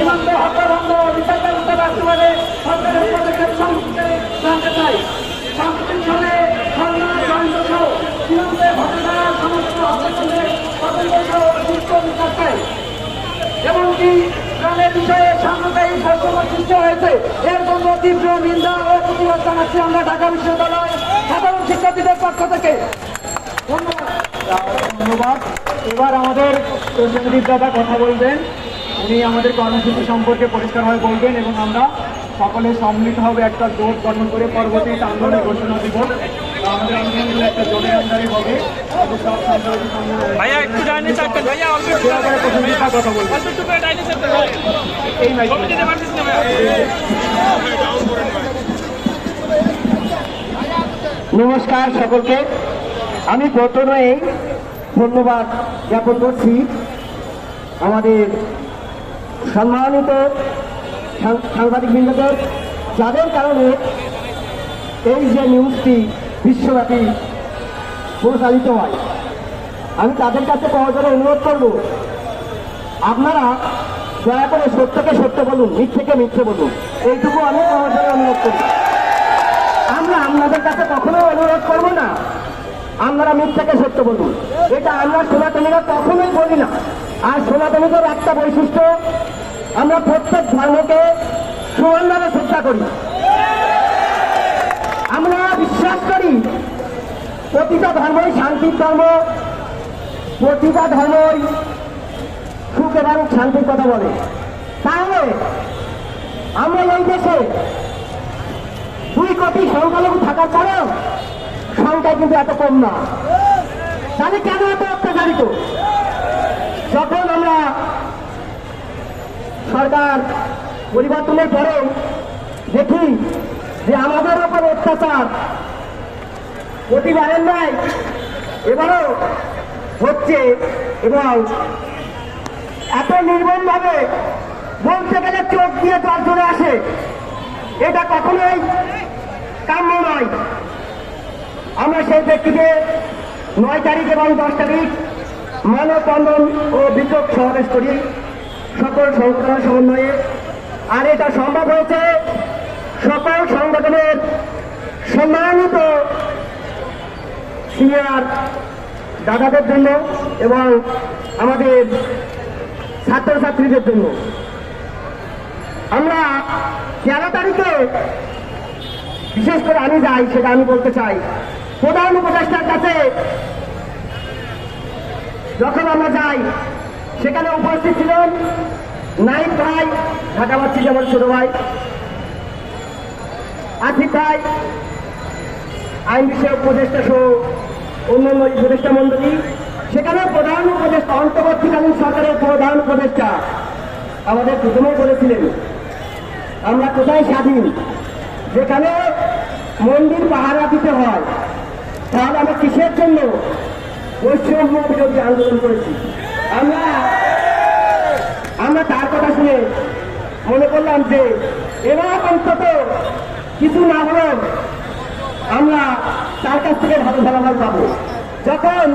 সীমান্ত হত্যাবন্ধ বিচারব্যবস্থা বাস্তবায়নে সরকারের পদক্ষেপ সম্পর্কে জানতে চাই। সাম্প্রতিক সময়ে খুলনা জয়ন্ত সহ সীমান্তে ঘটনা সমস্ত হত্যাকাণ্ডের তদন্ত সুস্থ বিচার চাই। এমনকি প্রাণের বিষয়ে সাম্প্রদায়িক বৈষম্য সৃষ্টি হয়েছে, এর জন্য তীব্র নিন্দা ও প্রতিবাদ জানাচ্ছি আমরা ঢাকা বিশ্ববিদ্যালয় সাধারণ শিক্ষার্থীদের পক্ষ থেকে। ধন্যবাদ। এবার আমাদের প্রতিনিধি দাদা কথা বলবেন, উনি আমাদের কর্মসূচি সম্পর্কে পরিষ্কারভাবে বলবেন এবং আমরা সকলে সম্মিলিতভাবে একটা জোট গঠন করে পরবর্তীতে আন্দোলনের ঘোষণা দিব। আমাদের আন্দোলনগুলো একটা জোটের আন্ডারে হবে। ভাইয়া একটু ডাইনে চাপবেন, ভাইয়া অল্প একটু কথা বলবেন। অল্প একটু করে ডাইনে চাপবেন ভাই। এই মাইক ছবি দিতে পারছিস না ভাইয়া। নমস্কার সকলকে। আমি প্রথমেই ধন্যবাদ জ্ঞাপন করছি আমাদের সম্মানিত সাংবাদিকবৃন্দদের, যাদের কারণে এই যে নিউজটি বিশ্বব্যাপী প্রচারিত হয়। আমি তাদের কাছে সহজরে অনুরোধ করব, আপনারা দয়া করে সত্যকে সত্য বলুন, মিথ্যেকে মিথ্যে বলুন, এইটুকু আমি সহজরে অনুরোধ করি। আমরা আপনাদের কাছে কখনো অনুরোধ করবো না আপনারা মিথ্যাকে সত্য বলুন, এটা আমরা সনাতনীরা কখনোই বলি না। আর সনাতনীদের একটা বৈশিষ্ট্য, আমরা প্রত্যেক ধর্মকে সমানভাবে শ্রদ্ধা করি। আমরা বিশ্বাস করি প্রতিটা ধর্মই শান্তির ধর্ম, প্রতিটা ধর্মই সুখ এবং শান্তির কথা বলে। তাহলে আমরা এই দেশে 2 কোটি সংখ্যালঘু থাকার পরেও সংখ্যা কিন্তু এত কম না। তাহলে কেন এত অত্যাচারিত? যখন আমরা সরকার পরিবর্তনের পরেও দেখি যে আমাদের ওপর অত্যাচার প্রতিবারের নয় এবারও হচ্ছে, এবং এত নির্মমভাবে বলতে গেলে চোখ দিয়ে জল চলে আসে, এটা কখনোই কাম্য নয়। আমরা সেই ব্যক্তিকে 9 তারিখ এবং 10 তারিখ মানববন্ধন ও বিক্ষোভ সমাবেশ করি সকল সংগঠনের সমন্বয়ে। আর এটা সম্ভব হয়েছে সকল সংগঠনের সম্মানিত সিনিয়র দাদাদের জন্য এবং আমাদের ছাত্রছাত্রীদের জন্য। আমরা 13 তারিখে বিশেষ করে আমি যাই, সেটা আমি বলতে চাই, প্রধান উপদেষ্টার কাছে যখন আমরা যাই সেখানে উপস্থিত ছিলেন নাইম ভাই, ঢাকা ভার্সিটি আমার ছোট ভাই, আসিফ ভাই, আইন বিষয়ক উপদেষ্টা সহ অন্যান্য উপদেষ্টা মন্ডলী। সেখানে প্রধান উপদেষ্টা, অন্তর্বর্তীকালীন সরকারের প্রধান উপদেষ্টা আমাদের প্রথমেই বলেছিলেন আমরা কোথায় স্বাধীন, যেখানে মন্দির পাহারা দিতে হয়, তাহলে আমরা কিসের জন্য বৈষম্য বিরোধী আন্দোলন করেছি? আমরা তার কথা শুনে মনে করলাম যে এবার অন্তত কিছু না হলেও আমরা তার কাছ থেকে ভালো ফলাফল পাবো। যখন